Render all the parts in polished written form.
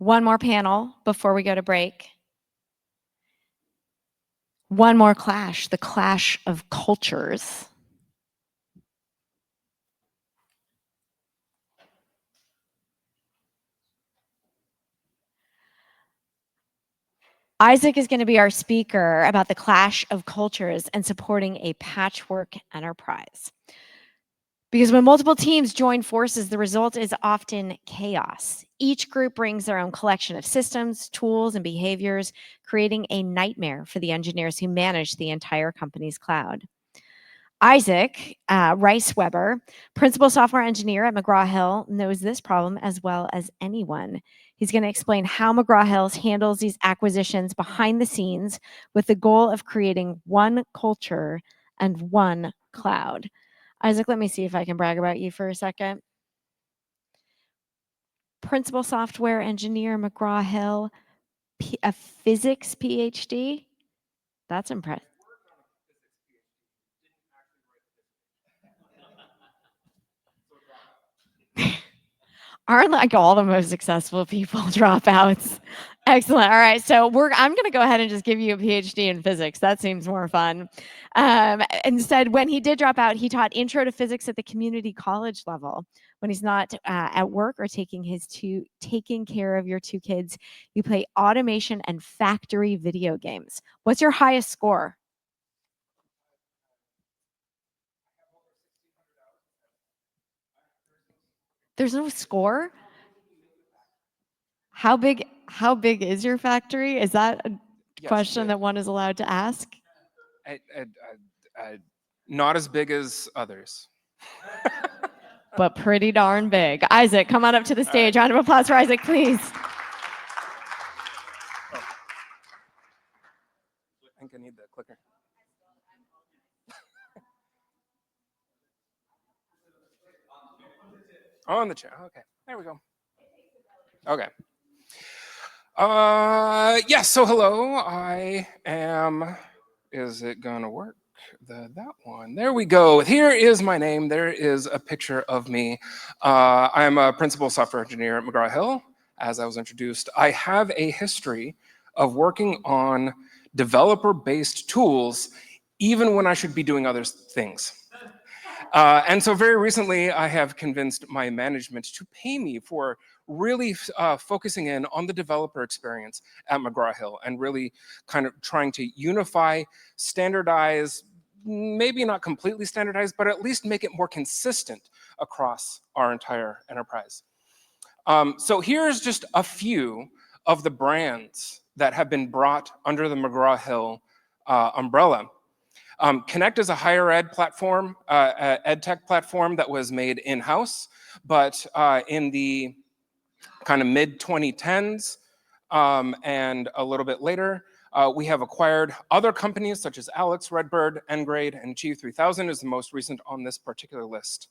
One more panel before we go to break. One more clash, the clash of cultures. Isaac is going to be our speaker about the clash of cultures and supporting a patchwork enterprise. Because when multiple teams join forces, the result is often chaos. Each group brings their own collection of systems, tools, and behaviors, creating a nightmare for the engineers who manage the entire company's cloud. Isaac Riceweber, principal software engineer at McGraw Hill, knows this problem as well as anyone. He's going to explain how McGraw Hill handles these acquisitions behind the scenes with the goal of creating one culture and one cloud. Isaac, let me see if I can brag about you for a second. Principal software engineer, McGraw Hill, a physics PhD. That's impressive. Aren't like all the most successful people dropouts? Excellent. All right, so I'm going to go ahead and just give you a PhD in physics. That seems more fun. Instead, when he did drop out, he taught intro to physics at the community college level. When he's not at work or taking care of your two kids, you play automation and factory video games. What's your highest score? There's no score? How big is your factory? Is that a question that one is allowed to ask? Not as big as others. But pretty darn big. Isaac, come on up to the stage. Round of applause for Isaac, please. I think I need the clicker. On the chair. Okay, there we go. Okay. Yes, so hello. I am, is it gonna work? That one. There we go. Here is my name. There is a picture of me. I am a principal software engineer at McGraw Hill, as I was introduced. I have a history of working on developer-based tools, even when I should be doing other things. And so very recently, I have convinced my management to pay me for really focusing in on the developer experience at McGraw Hill and really kind of trying to unify, standardize, maybe not completely standardized, but at least make it more consistent across our entire enterprise. So here's just a few of the brands that have been brought under the McGraw Hill umbrella. Connect is a higher ed platform, ed tech platform that was made in-house, but in the kind of mid-2010s and a little bit later, we have acquired other companies such as Alex, Redbird, Ngrade, and G3000 is the most recent on this particular list.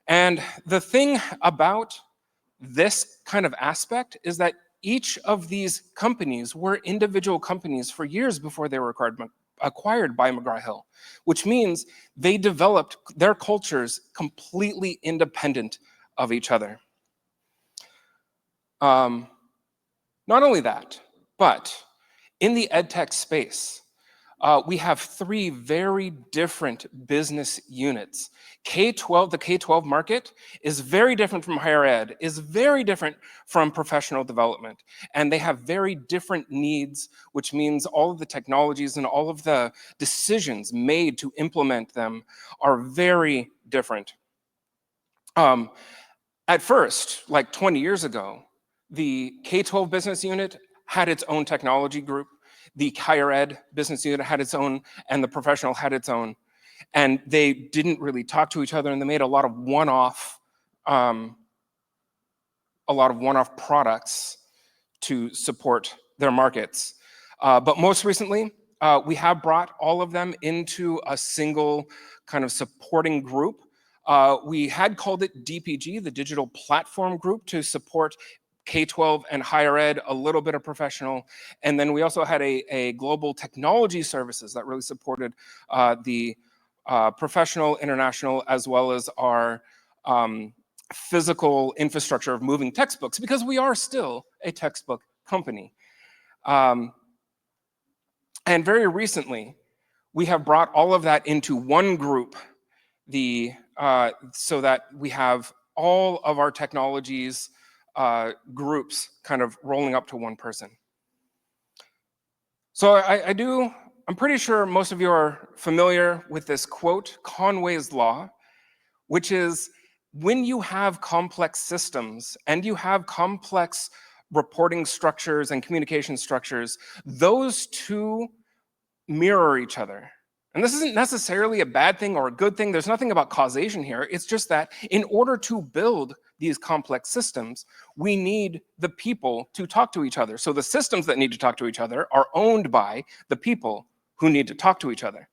And the thing about this kind of aspect is that each of these companies were individual companies for years before they were acquired by McGraw Hill, which means they developed their cultures completely independent of each other. Not only that, but in the edtech space, we have three very different business units. K-12, the K-12 market is very different from higher ed, is very different from professional development. And they have very different needs, which means all of the technologies and all of the decisions made to implement them are very different. At first, like 20 years ago, the K-12 business unit had its own technology group. The higher ed business unit had its own, and the professional had its own. And they didn't really talk to each other, and they made a lot of one-off products to support their markets. But most recently, we have brought all of them into a single kind of supporting group. We had called it DPG, the Digital Platform Group, to support K-12 and higher ed, a little bit of professional. And then we also had a global technology services that really supported the professional, international, as well as our physical infrastructure of moving textbooks, because we are still a textbook company. And very recently, we have brought all of that into one group, so that we have all of our technologies groups kind of rolling up to one person. So I'm pretty sure most of you are familiar with this quote, Conway's Law, which is when you have complex systems and you have complex reporting structures and communication structures, those two mirror each other. And this isn't necessarily a bad thing or a good thing. There's nothing about causation here. It's just that in order to build these complex systems, we need the people to talk to each other. So the systems that need to talk to each other are owned by the people who need to talk to each other.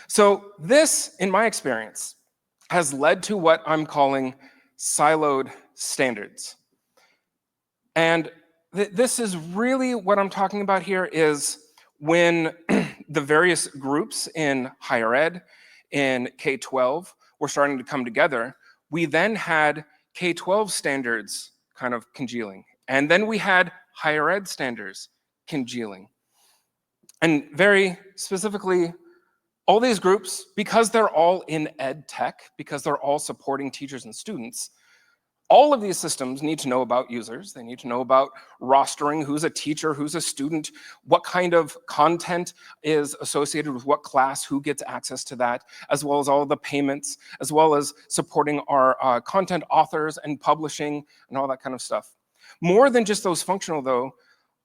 So this, in my experience, has led to what I'm calling siloed standards. And this is really what I'm talking about here is when the various groups in higher ed, in K-12, were starting to come together, we then had K-12 standards kind of congealing. And then we had higher ed standards congealing. And very specifically, all these groups, because they're all in ed tech, because they're all supporting teachers and students, all of these systems need to know about users. They need to know about rostering, who's a teacher, who's a student, what kind of content is associated with what class, who gets access to that, as well as all of the payments, as well as supporting our content authors and publishing and all that kind of stuff. More than just those functional, though,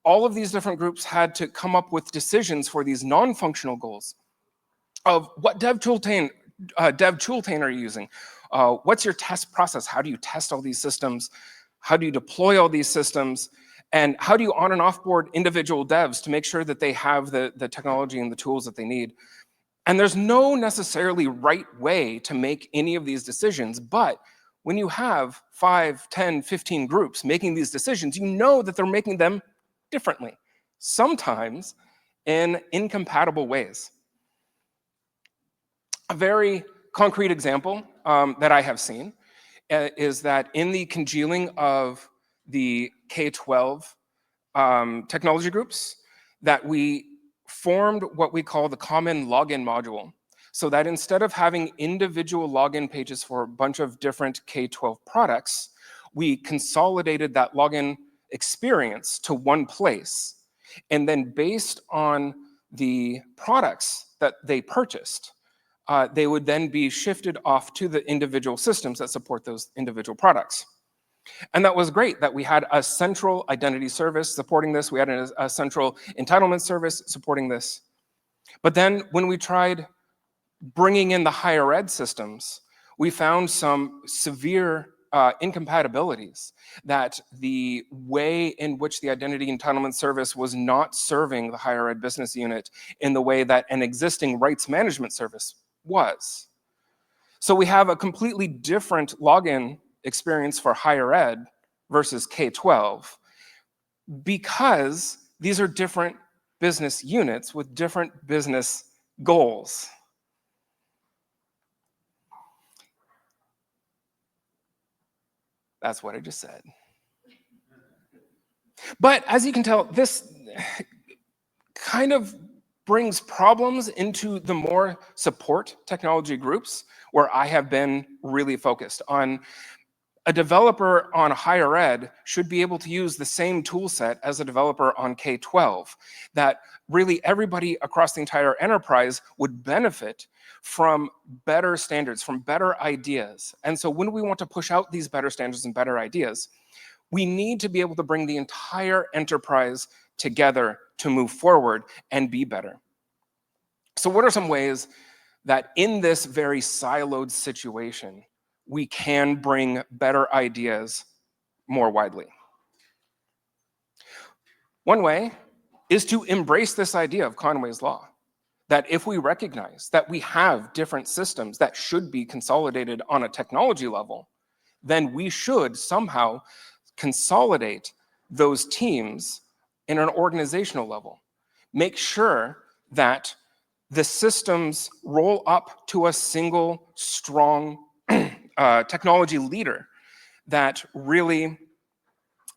all of these different groups had to come up with decisions for these non-functional goals of what dev toolchain are you using? What's your test process? How do you test all these systems? How do you deploy all these systems? And how do you on and offboard individual devs to make sure that they have the technology and the tools that they need? And there's no necessarily right way to make any of these decisions, but when you have 5, 10, 15 groups making these decisions, you know that they're making them differently, sometimes in incompatible ways. A very concrete example that I have seen is that in the congealing of the K-12 technology groups, that we formed what we call the common login module. So that instead of having individual login pages for a bunch of different K-12 products, we consolidated that login experience to one place. And then based on the products that they purchased, they would then be shifted off to the individual systems that support those individual products. And that was great that we had a central identity service supporting this. We had a central entitlement service supporting this. But then when we tried bringing in the higher ed systems, we found some severe incompatibilities, that the way in which the identity entitlement service was not serving the higher ed business unit in the way that an existing rights management service was. So we have a completely different login experience for higher ed versus K-12 because these are different business units with different business goals. That's what I just said. But as you can tell, this kind of brings problems into the more support technology groups where I have been really focused on. A developer on higher ed should be able to use the same tool set as a developer on K-12, that really everybody across the entire enterprise would benefit from better standards, from better ideas. And so when we want to push out these better standards and better ideas, we need to be able to bring the entire enterprise together to move forward and be better. So what are some ways that in this very siloed situation, we can bring better ideas more widely? One way is to embrace this idea of Conway's Law, that if we recognize that we have different systems that should be consolidated on a technology level, then we should somehow consolidate those teams in an organizational level. Make sure that the systems roll up to a single strong technology leader that really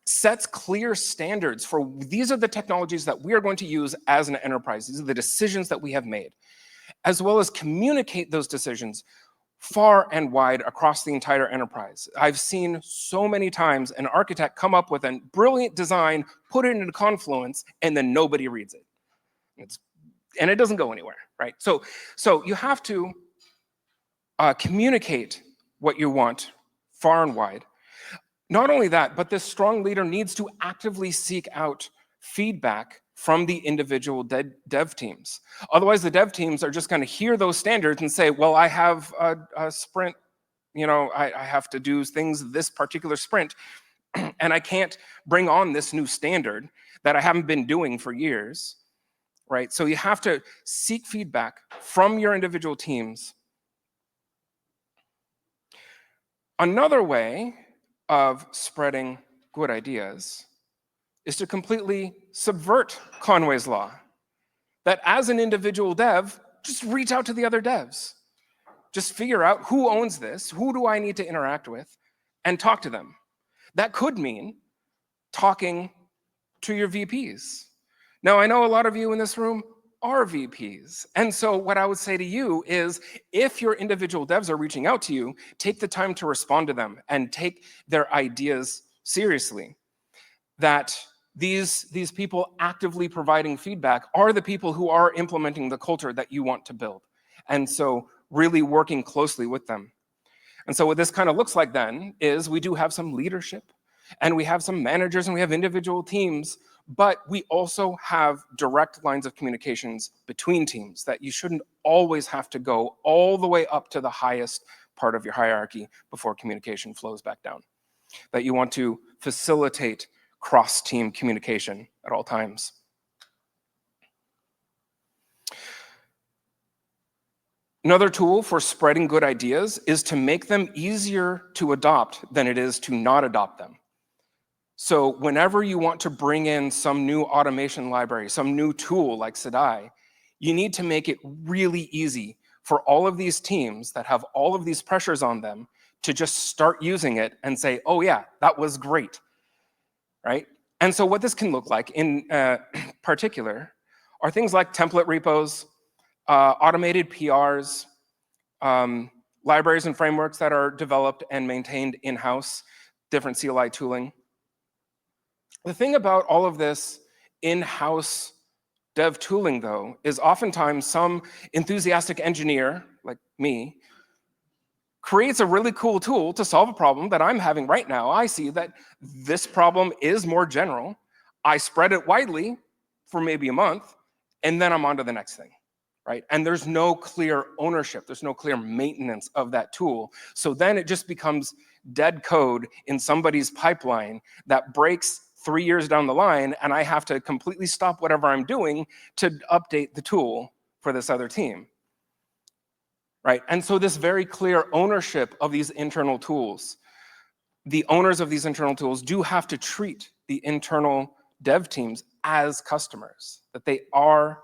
sets clear standards for these are the technologies that we are going to use as an enterprise. These are the decisions that we have made, as well as communicate those decisions far and wide across the entire enterprise. I've seen so many times an architect come up with a brilliant design, put it into Confluence, and then nobody reads it. And it doesn't go anywhere, right? So you have to communicate what you want far and wide. Not only that, but this strong leader needs to actively seek out feedback from the individual dev teams. Otherwise, the dev teams are just going to hear those standards and say, well, I have a sprint, I have to do things this particular sprint, and I can't bring on this new standard that I haven't been doing for years, right? So you have to seek feedback from your individual teams. Another way of spreading good ideas is to completely subvert Conway's law. That as an individual dev, just reach out to the other devs. Just figure out who owns this, who do I need to interact with, and talk to them. That could mean talking to your VPs. Now, I know a lot of you in this room are VPs. And so what I would say to you is, if your individual devs are reaching out to you, take the time to respond to them and take their ideas seriously. That these people actively providing feedback are the people who are implementing the culture that you want to build. And so really working closely with them. And so what this kind of looks like then is we do have some leadership and we have some managers and we have individual teams, but we also have direct lines of communications between teams that you shouldn't always have to go all the way up to the highest part of your hierarchy before communication flows back down. That you want to facilitate cross-team communication at all times. Another tool for spreading good ideas is to make them easier to adopt than it is to not adopt them. So whenever you want to bring in some new automation library, some new tool like Sedai, you need to make it really easy for all of these teams that have all of these pressures on them to just start using it and say, oh yeah, that was great, right? And so what this can look like in particular are things like template repos, automated PRs, libraries and frameworks that are developed and maintained in-house, different CLI tooling. The thing about all of this in-house dev tooling, though, is oftentimes some enthusiastic engineer, like me, creates a really cool tool to solve a problem that I'm having right now. I see that this problem is more general. I spread it widely for maybe a month, and then I'm on to the next thing, right? And there's no clear ownership. There's no clear maintenance of that tool. So then it just becomes dead code in somebody's pipeline that breaks 3 years down the line, and I have to completely stop whatever I'm doing to update the tool for this other team, right? And so this very clear ownership of these internal tools, the owners of these internal tools do have to treat the internal dev teams as customers, that they are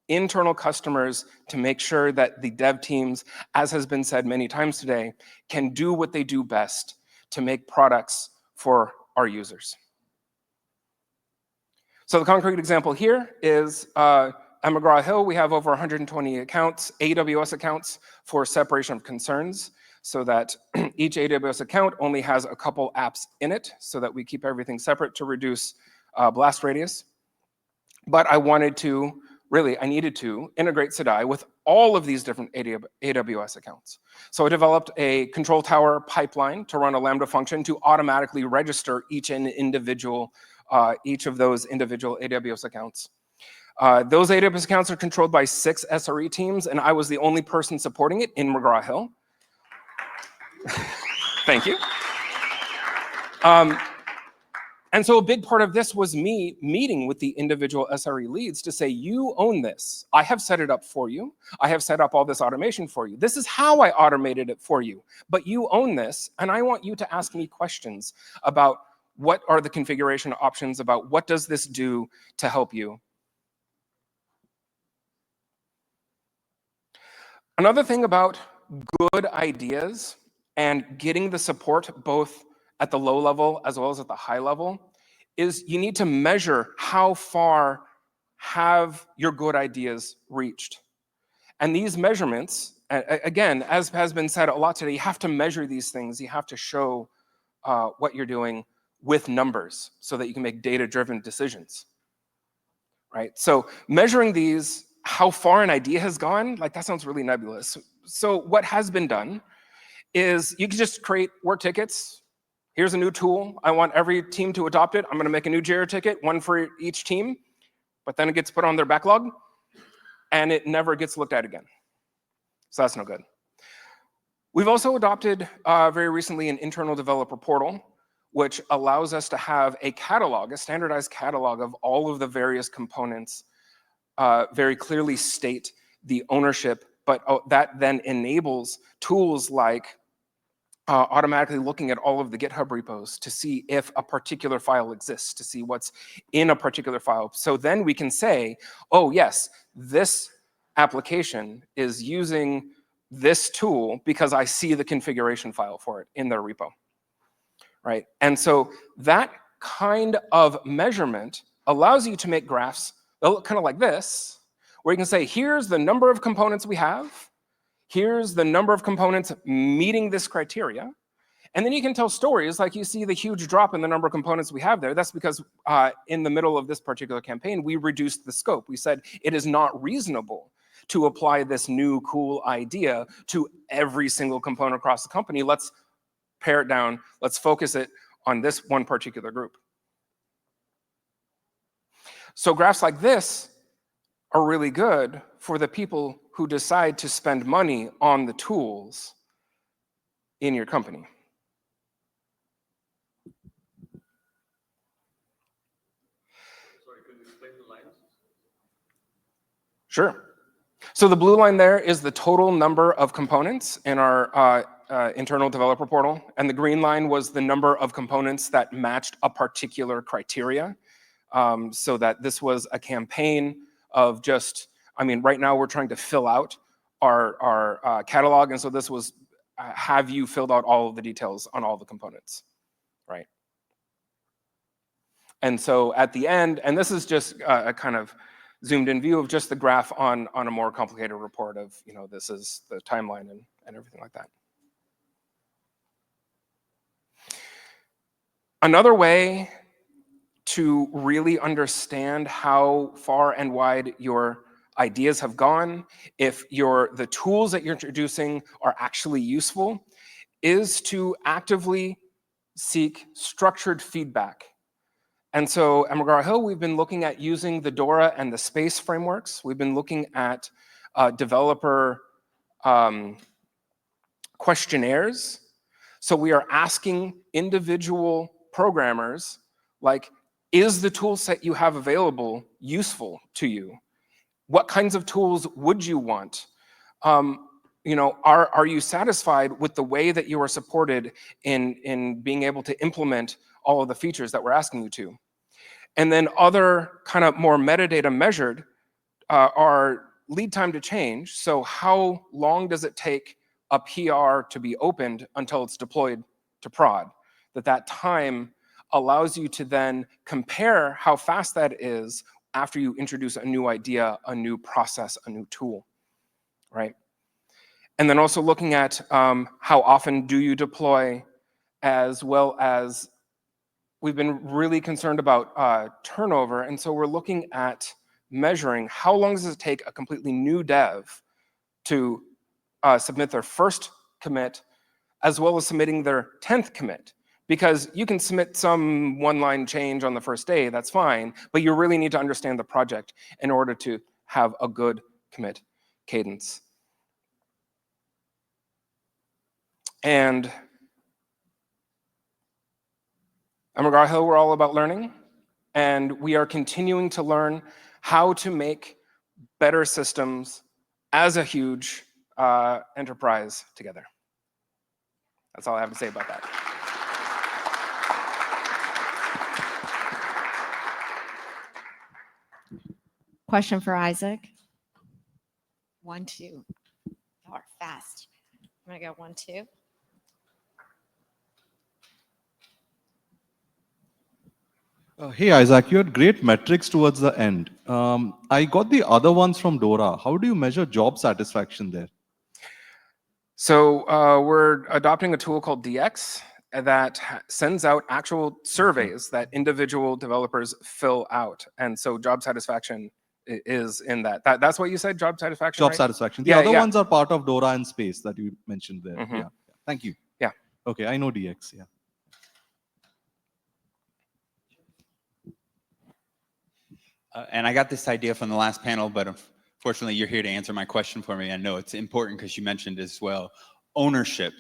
internal customers to make sure that the dev teams, as has been said many times today, can do what they do best to make products for our users. So the concrete example here is at McGraw Hill, we have over 120 accounts, AWS accounts for separation of concerns, so that each AWS account only has a couple apps in it, so that we keep everything separate to reduce blast radius. But I needed to integrate Sedai with all of these different AWS accounts. So I developed a control tower pipeline to run a Lambda function to automatically register each of those individual AWS accounts. Those AWS accounts are controlled by 6 SRE teams, and I was the only person supporting it in McGraw Hill. Thank you. And so a big part of this was me meeting with the individual SRE leads to say, you own this. I have set it up for you. I have set up all this automation for you. This is how I automated it for you. But you own this, and I want you to ask me questions about what are the configuration options, about what does this do to help you. Another thing about good ideas and getting the support both at the low level as well as at the high level is you need to measure how far have your good ideas reached. And these measurements, again, as has been said a lot today, you have to measure these things. You have to show what you're doing with numbers so that you can make data-driven decisions, right? So measuring these, how far an idea has gone, like that sounds really nebulous. So what has been done is you can just create work tickets. Here's a new tool. I want every team to adopt it. I'm going to make a new Jira ticket, one for each team, but then it gets put on their backlog and it never gets looked at again. So that's no good. We've also adopted very recently an internal developer portal, which allows us to have a catalog, a standardized catalog of all of the various components, very clearly state the ownership, but that then enables tools like automatically looking at all of the GitHub repos to see if a particular file exists, to see what's in a particular file. So then we can say, oh yes, this application is using this tool because I see the configuration file for it in their repo, right? And so that kind of measurement allows you to make graphs that look kind of like this, where you can say, here's the number of components we have, here's the number of components meeting this criteria, and then you can tell stories like you see the huge drop in the number of components we have there. That's because in the middle of this particular campaign, we reduced the scope. We said it is not reasonable to apply this new cool idea to every single component across the company. Let's pare it down. Let's focus it on this one particular group. So graphs like this are really good for the people who decide to spend money on the tools in your company. Sorry, could you explain the lines? Sure. So the blue line there is the total number of components in our internal developer portal, and the green line was the number of components that matched a particular criteria. So that this was a campaign of just, I mean, right now we're trying to fill out our catalog, and so this was, have you filled out all of the details on all the components, right? And so at the end, and this is just a kind of zoomed in view of just the graph on a more complicated report of, you know, this is the timeline and everything like that. Another way to really understand how far and wide your ideas have gone, if the tools that you're introducing are actually useful, is to actively seek structured feedback. And so at McGraw Hill, we've been looking at using the Dora and the SPACE frameworks. We've been looking at developer questionnaires. So we are asking individual programmers, like, is the tool set you have available useful to you? What kinds of tools would you want? You know, are you satisfied with the way that you are supported in being able to implement all of the features that we're asking you to? And then other kind of more metadata measured are lead time to change. So how long does it take a PR to be opened until it's deployed to prod? That time allows you to then compare how fast that is after you introduce a new idea, a new process, a new tool, right? And then also looking at how often do you deploy, as well as we've been really concerned about turnover. And so we're looking at measuring how long does it take a completely new dev to submit their first commit, as well as submitting their 10th commit. Because you can submit some one-line change on the first day, that's fine, but you really need to understand the project in order to have a good commit cadence. And at McGraw Hill, we're all about learning, and we are continuing to learn how to make better systems as a huge enterprise together. That's all I have to say about that. Question for Isaac. 1, 2. You are fast. I'm gonna go 1, 2. Hey Isaac, you had great metrics towards the end. I got the other ones from Dora. How do you measure job satisfaction there? So we're adopting a tool called DX that sends out actual surveys that individual developers fill out. And so job satisfaction is in that. That's what you said, job satisfaction, Job right? satisfaction. The Yeah, other yeah. ones are part of Dora and Space that you mentioned there. Mhm. Yeah. Thank you. Yeah. Okay, I know DX. Yeah. And I got this idea from the last panel, but unfortunately you're here to answer my question for me. I know it's important because you mentioned as well, ownership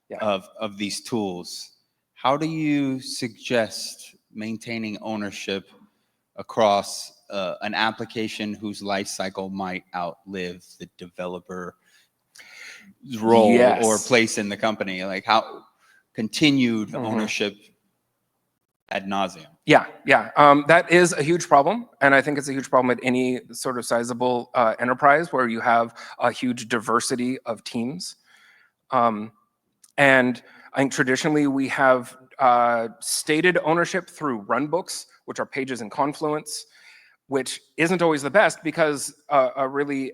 Yeah. of these tools. How do you suggest maintaining ownership across an application whose life cycle might outlive the developer role Yes. or place in the company? Like how continued ownership ad nauseum? Yeah, yeah. That is a huge problem. And I think it's a huge problem at any sort of sizable enterprise where you have a huge diversity of teams. And I think traditionally we have stated ownership through runbooks, which are pages in Confluence, which isn't always the best because a really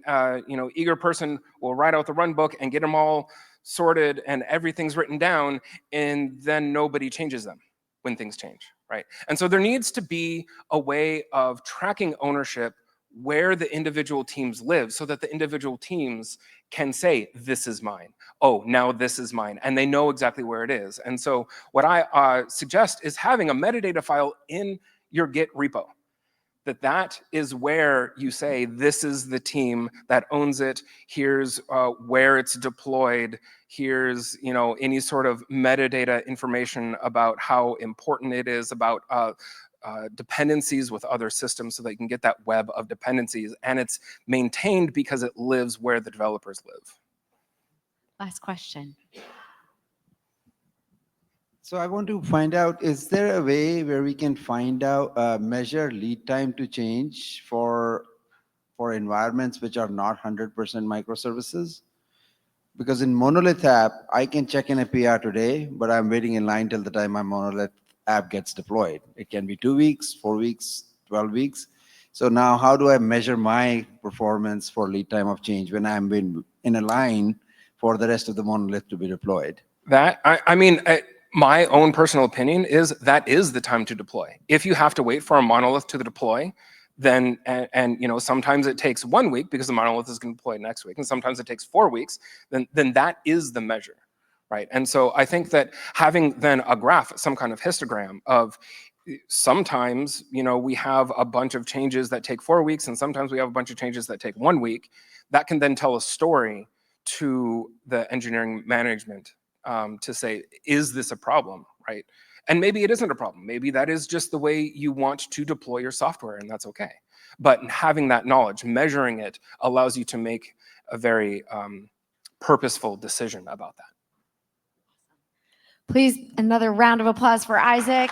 eager person will write out the runbook and get them all sorted and everything's written down, and then nobody changes them when things change, right? And so there needs to be a way of tracking ownership where the individual teams live so that the individual teams can say, this is mine. Oh, now this is mine. And they know exactly where it is. And so what I suggest is having a metadata file in your Git repo. That is where you say, this is the team that owns it. Here's where it's deployed. Here's any sort of metadata information about how important it is, about dependencies with other systems so that you can get that web of dependencies. And it's maintained because it lives where the developers live. Last question. So I want to find out, is there a way where we can find out, measure lead time to change for environments which are not 100% microservices? Because in Monolith app, I can check in a PR today, but I'm waiting in line till the time my Monolith app gets deployed. It can be 2 weeks, 4 weeks, 12 weeks. So now how do I measure my performance for lead time of change when I'm in a line for the rest of the Monolith to be deployed? My own personal opinion is that is the time to deploy. If you have to wait for a monolith to deploy, then sometimes it takes 1 week because the monolith is going to deploy next week, and sometimes it takes 4 weeks. Then that is the measure, right? And so I think that having then a graph, some kind of histogram of sometimes we have a bunch of changes that take 4 weeks, and sometimes we have a bunch of changes that take 1 week. That can then tell a story to the engineering management. To say, is this a problem, right? And maybe it isn't a problem. Maybe that is just the way you want to deploy your software, and that's okay. But having that knowledge, measuring it, allows you to make a very purposeful decision about that. Please, another round of applause for Isaac.